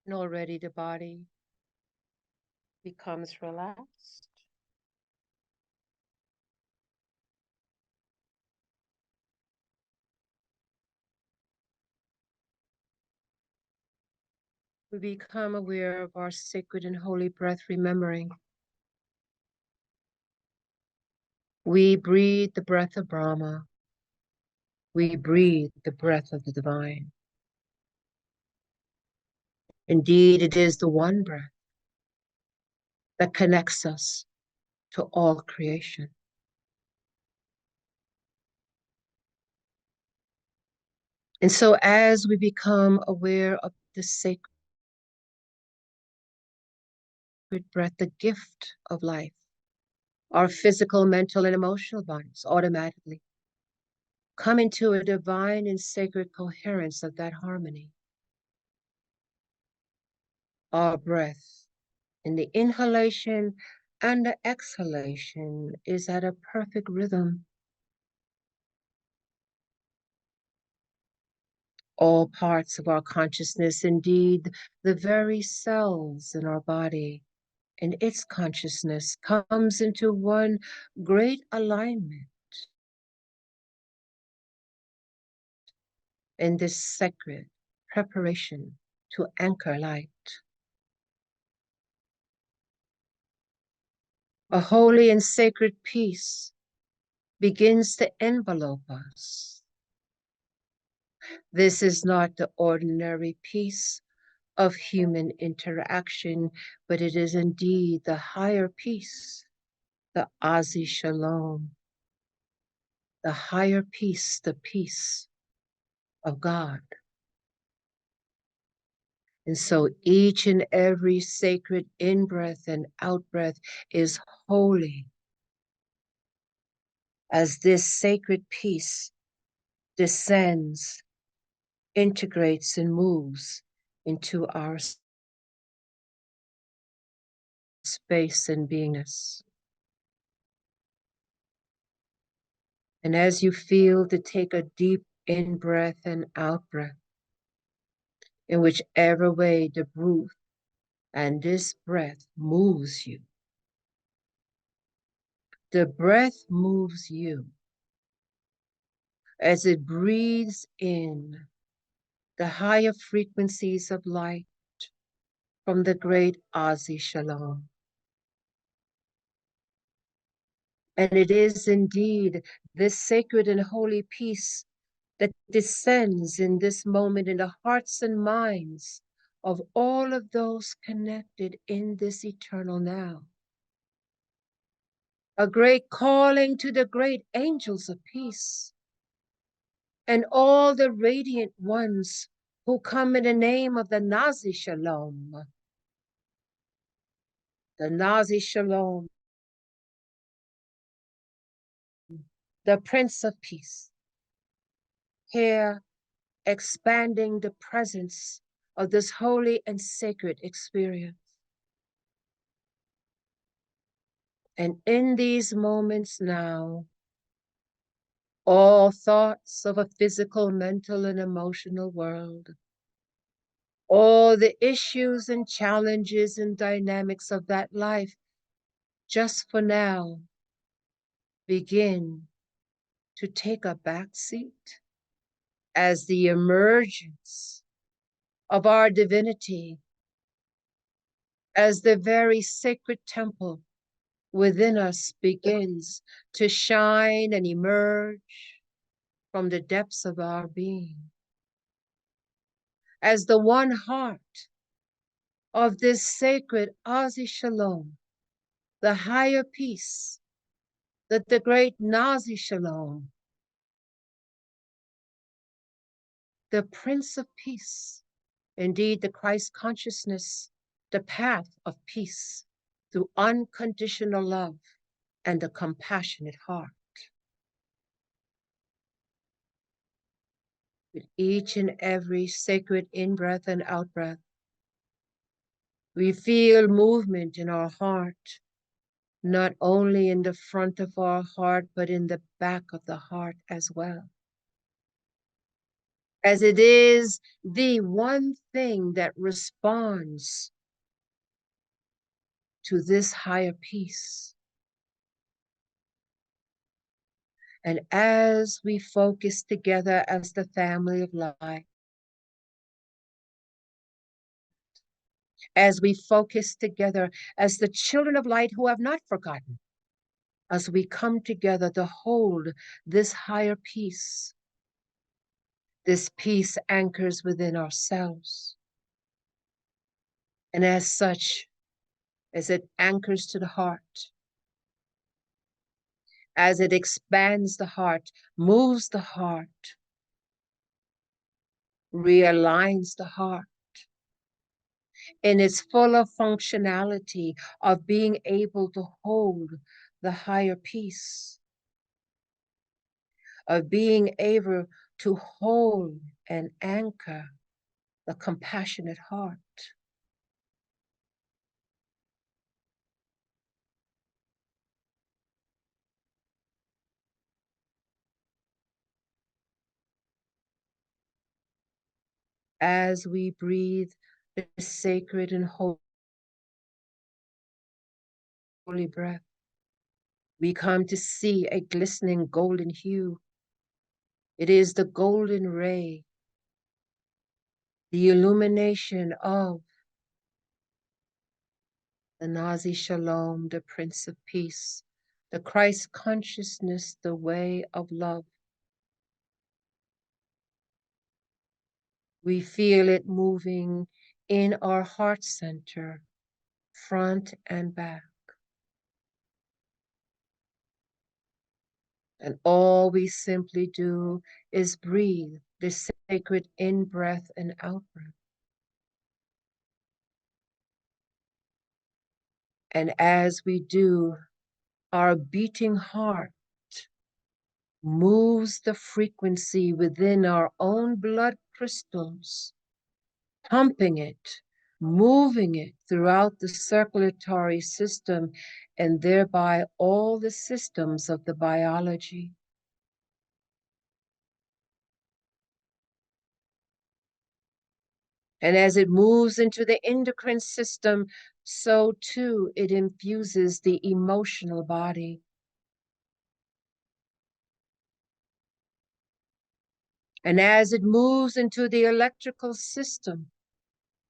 And already the body becomes relaxed. We become aware of our sacred and holy breath, remembering we breathe the breath of Brahma. We breathe the breath of the divine. Indeed, it is the one breath that connects us to all creation. And so as we become aware of the sacred breath, the gift of life, our physical, mental, and emotional bodies automatically come into a divine and sacred coherence of that harmony. Our breath in the inhalation and the exhalation is at a perfect rhythm. All parts of our consciousness, indeed, the very cells in our body and its consciousness comes into one great alignment in this sacred preparation to anchor light. A holy and sacred peace begins to envelope us. This is not the ordinary peace of human interaction, but it is indeed the higher peace, the Azi Shalom, the higher peace, the peace of God. And so each and every sacred in-breath and out-breath is holy as this sacred peace descends, integrates, and moves into our space and beingness. And as you feel to take a deep in-breath and out-breath, in whichever way the breath and this breath moves you, the breath moves you as it breathes in the higher frequencies of light from the great Azi Shalom. And it is indeed this sacred and holy peace that descends in this moment in the hearts and minds of all of those connected in this eternal now. A great calling to the great angels of peace and all the radiant ones who come in the name of the Nazi Shalom. The Nazi Shalom, the Prince of Peace, here expanding the presence of this holy and sacred experience. And in these moments now, all thoughts of a physical, mental, and emotional world, all the issues and challenges and dynamics of that life, just for now, begin to take a back seat as the emergence of our divinity, as the very sacred temple within us begins to shine and emerge from the depths of our being. As the one heart of this sacred Azi Shalom, the higher peace that the great Nazi Shalom, the Prince of Peace, indeed the Christ consciousness, the path of peace through unconditional love and a compassionate heart. With each and every sacred in-breath and out-breath, we feel movement in our heart, not only in the front of our heart, but in the back of the heart as well. as it is the one thing that responds to this higher peace. And as we focus together as the family of light, as we focus together as the children of light who have not forgotten, as we come together to hold this higher peace, this peace anchors within ourselves. And as such, as it anchors to the heart, as it expands the heart, moves the heart, realigns the heart in its fuller functionality of being able to hold the higher peace, of being able to hold and anchor the compassionate heart. As we breathe the sacred and holy breath, we come to see a glistening golden hue. It is the golden ray, the illumination of the Nazi Shalom, the Prince of Peace, the Christ consciousness, the way of love. We feel it moving in our heart center, front and back. And all we simply do is breathe this sacred in-breath and out-breath. And as we do, our beating heart moves the frequency within our own blood crystals, pumping it, moving it throughout the circulatory system, and thereby all the systems of the biology. And as it moves into the endocrine system, so too it infuses the emotional body. And as it moves into the electrical system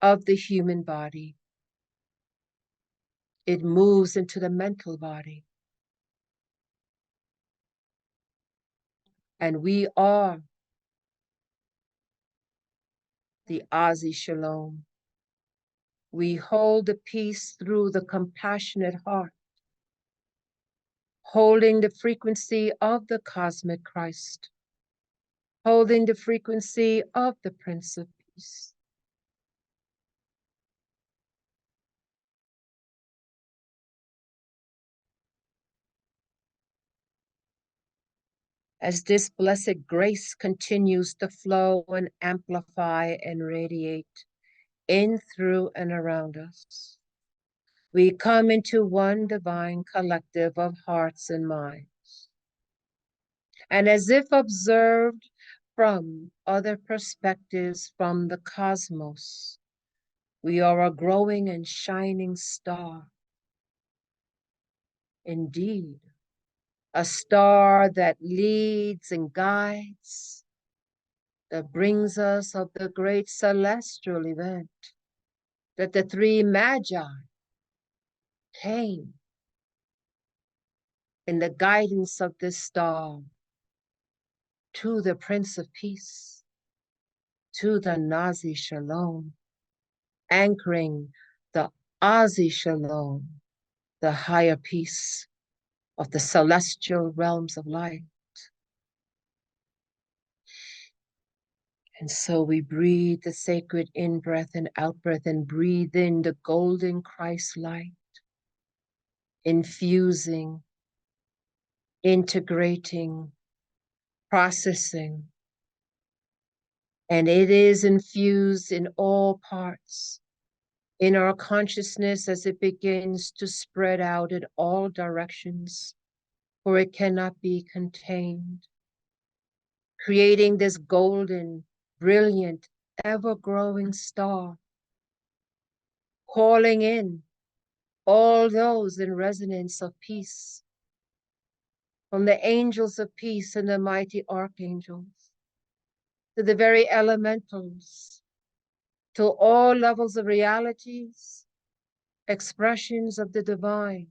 of the human body, it moves into the mental body. And we are the Azi Shalom. We hold the peace through the compassionate heart, holding the frequency of the cosmic Christ, holding the frequency of the Prince of Peace. As this blessed grace continues to flow and amplify and radiate in, through, and around us, we come into one divine collective of hearts and minds. And as if observed from other perspectives from the cosmos, we are a growing and shining star. Indeed, a star that leads and guides, that brings us of the great celestial event that the three magi came in the guidance of this star to the Prince of Peace, to the Nazi Shalom, anchoring the Azi Shalom, the higher peace of the celestial realms of light. And so we breathe the sacred in-breath and out-breath and breathe in the golden Christ light, infusing, integrating, processing. And it is infused in all parts, in our consciousness as it begins to spread out in all directions, for it cannot be contained, creating this golden brilliant, ever-growing star, calling in all those in resonance of peace, from the angels of peace and the mighty archangels, to the very elementals, to all levels of realities, expressions of the divine,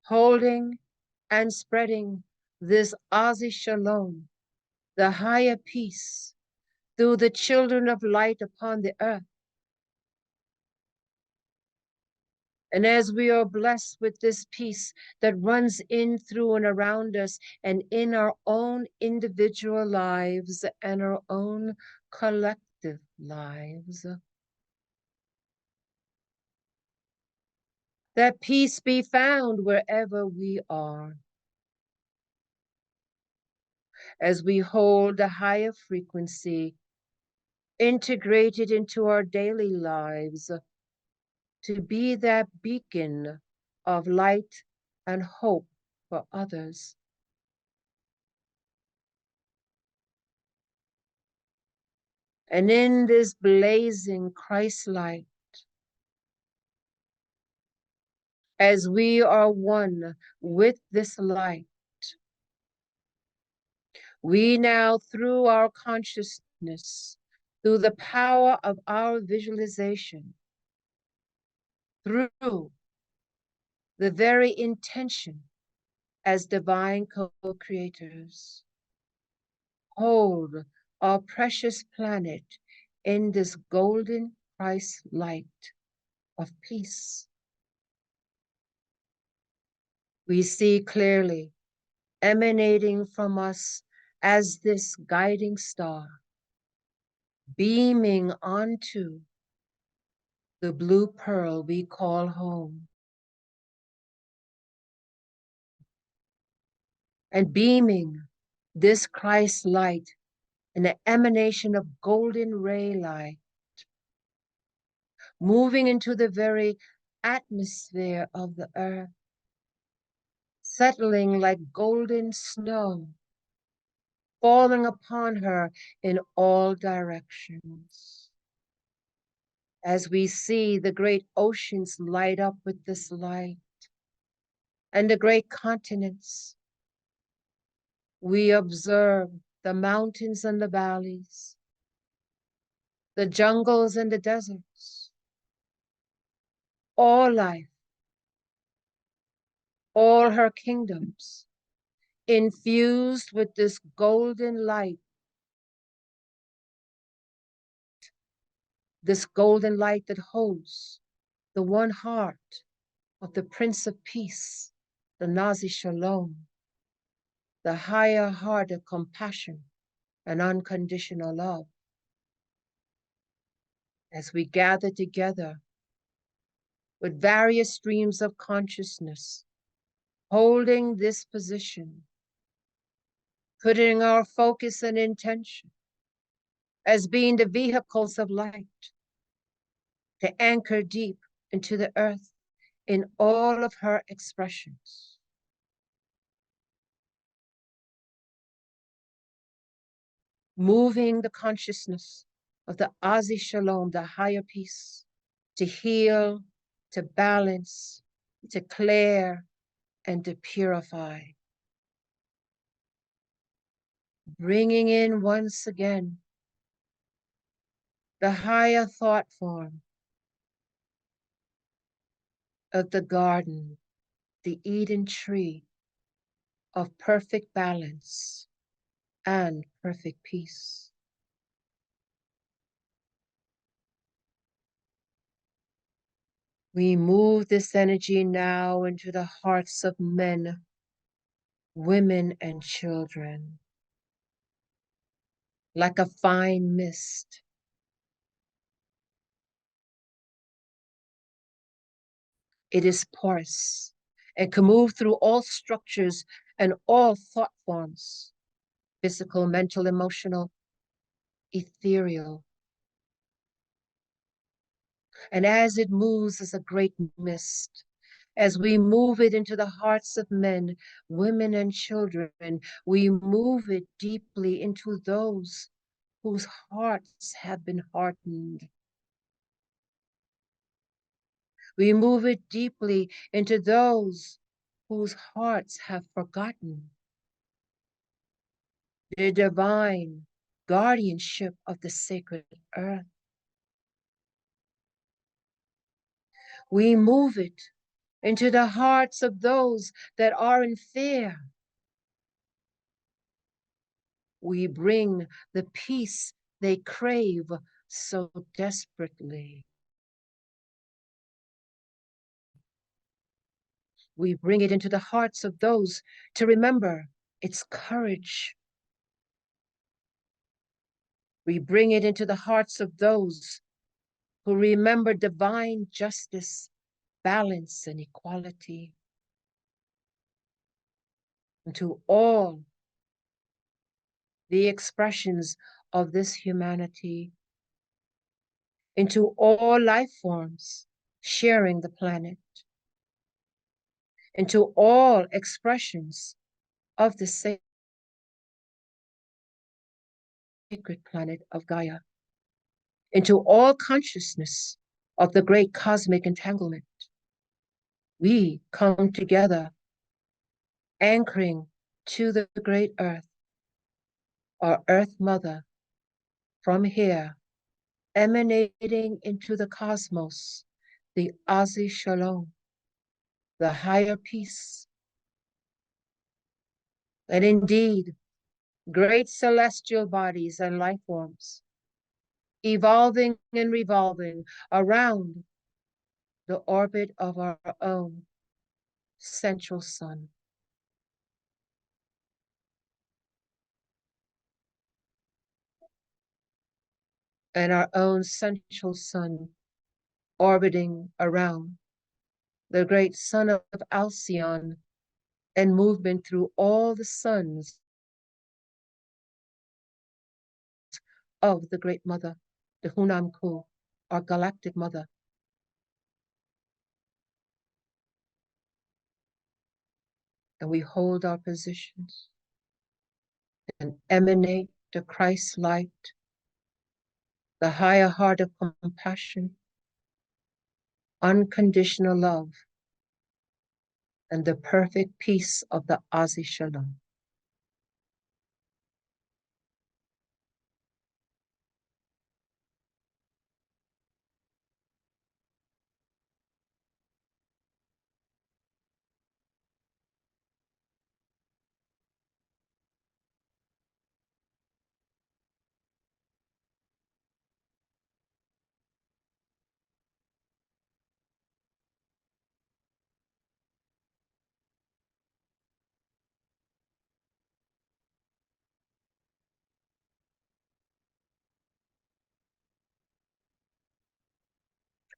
holding and spreading this Ozy Shalom, the higher peace, through the children of light upon the earth. And as we are blessed with this peace that runs in, through, and around us, and in our own individual lives and our own collective lives, that peace be found wherever we are, as we hold a higher frequency integrated into our daily lives, to be that beacon of light and hope for others. And in this blazing Christ light, as we are one with this light, we now, through our consciousness, through the power of our visualization, through the very intention as divine co-creators, hold our precious planet in this golden Christ light of peace. We see clearly, emanating from us as this guiding star, beaming onto the blue pearl we call home, and beaming this Christ light, an emanation of golden ray light, moving into the very atmosphere of the earth, settling like golden snow, falling upon her in all directions. As we see the great oceans light up with this light, and the great continents, we observe the mountains and the valleys, the jungles and the deserts, all life, all her kingdoms, infused with this golden light, this golden light that holds the one heart of the Prince of Peace, the Nazi Shalom, the higher heart of compassion and unconditional love. As we gather together with various streams of consciousness, holding this position, putting our focus and intention as being the vehicles of light to anchor deep into the earth in all of her expressions. Moving the consciousness of the Ozy Shalom, the higher peace, to heal, to balance, to clear, and to purify. Bringing in once again the higher thought form of the garden, the Eden tree of perfect balance and perfect peace. We move this energy now into the hearts of men, women, and children, like a fine mist. It is porous and can move through all structures and all thought forms, physical, mental, emotional, ethereal. And as it moves as a great mist, as we move it into the hearts of men, women, and children, we move it deeply into those whose hearts have been hardened. We move it deeply into those whose hearts have forgotten the divine guardianship of the sacred earth. We move it into the hearts of those that are in fear. We bring the peace they crave so desperately. We bring it into the hearts of those to remember its courage. We bring it into the hearts of those who remember divine justice, balance, and equality. And to all the expressions of this humanity, into all life forms sharing the planet, into all expressions of the sacred planet of Gaia, into all consciousness of the great cosmic entanglement. We come together, anchoring to the great earth, our earth mother, from here, emanating into the cosmos, the Azi Shalom, the higher peace. And indeed, great celestial bodies and life forms, evolving and revolving around the orbit of our own central sun. And our own central sun orbiting around the great sun of Alcyon and movement through all the suns of the great mother, the Hunamku, our galactic mother. And we hold our positions and emanate the Christ light, the higher heart of compassion, unconditional love, and the perfect peace of the Azi Shalom.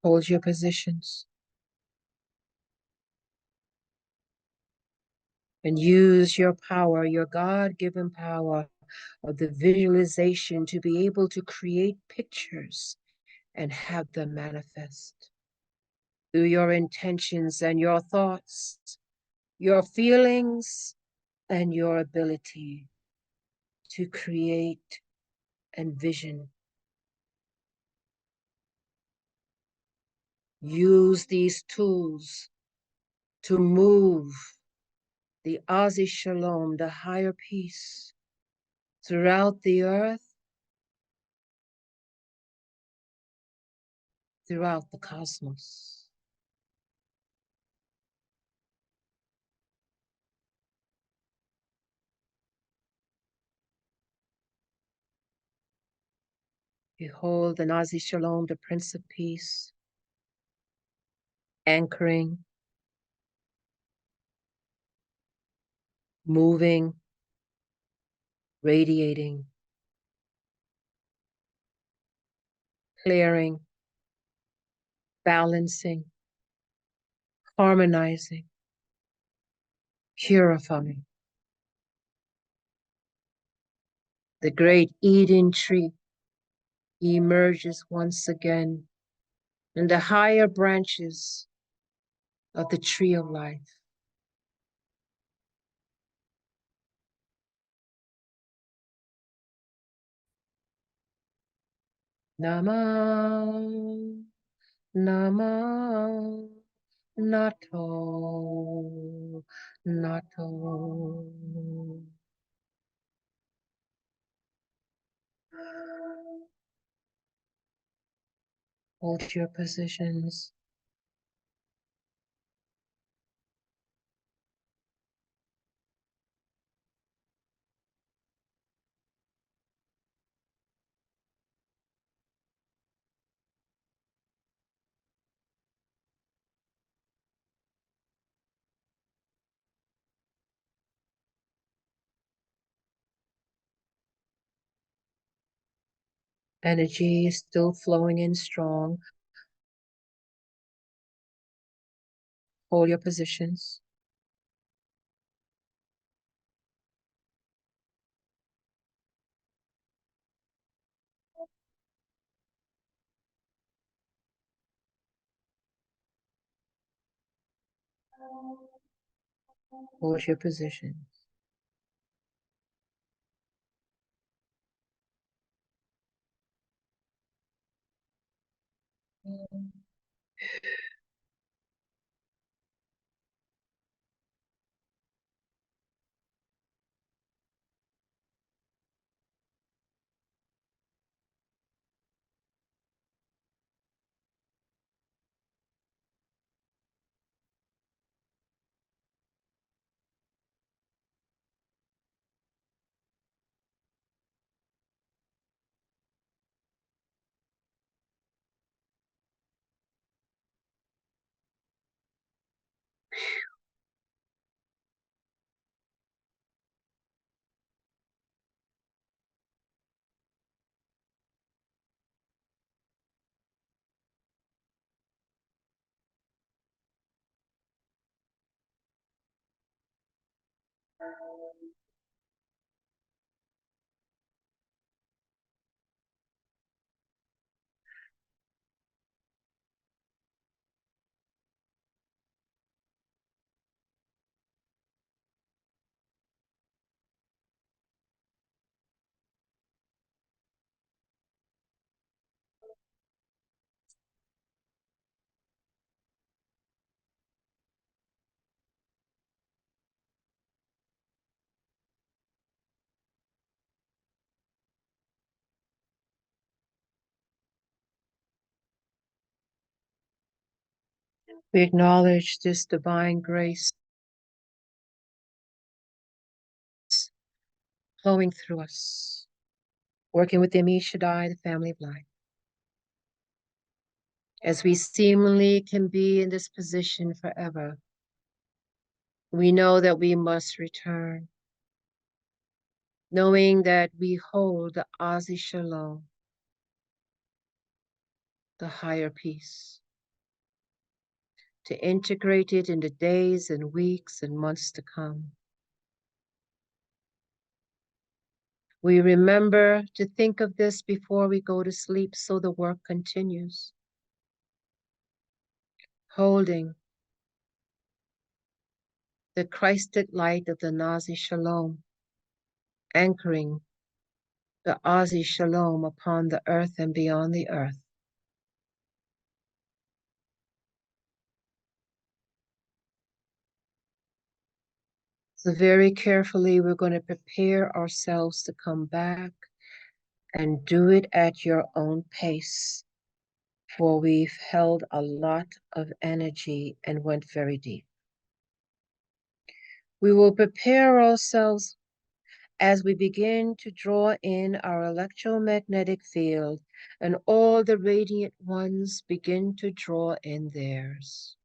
Hold your positions and use your power, your God-given power of the visualization to be able to create pictures and have them manifest through your intentions and your thoughts, your feelings, and your ability to create and vision. Use these tools to move the Azi Shalom, the higher peace, throughout the earth, throughout the cosmos. Behold the Azi Shalom, the Prince of Peace, anchoring, moving, radiating, clearing, balancing, harmonizing, purifying. The great Eden tree emerges once again in the higher branches of the tree of life. Nama, Nama, Nato, Nato. Hold your positions. Energy is still flowing in strong. Hold your positions. Hold your positions. We acknowledge this divine grace flowing through us, working with the Mi Shaddai, the family of life. As we seemingly can be in this position forever, we know that we must return, knowing that we hold the Azi Shalom, the higher peace, to integrate it in the days and weeks and months to come. We remember to think of this before we go to sleep so the work continues. Holding the Christed light of the Nazi Shalom, anchoring the Azi Shalom upon the earth and beyond the earth. So very carefully, we're going to prepare ourselves to come back and do it at your own pace, for we've held a lot of energy and went very deep. We will prepare ourselves as we begin to draw in our electromagnetic field, and all the radiant ones begin to draw in theirs.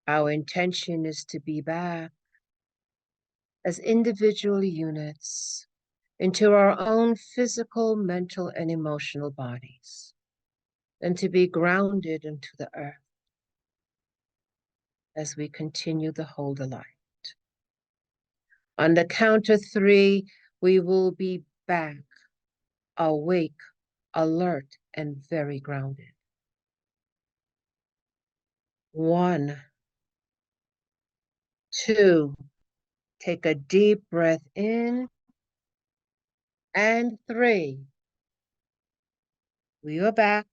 Our intention is to be back as individual units into our own physical, mental, and emotional bodies, and to be grounded into the earth as we continue to hold the light. On the count of 3, we will be back, awake, alert, and very grounded. 1, 2, take a deep breath in, and 3. We are back,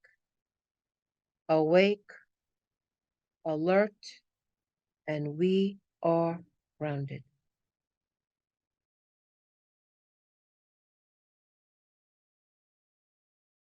awake, alert, and we are grounded.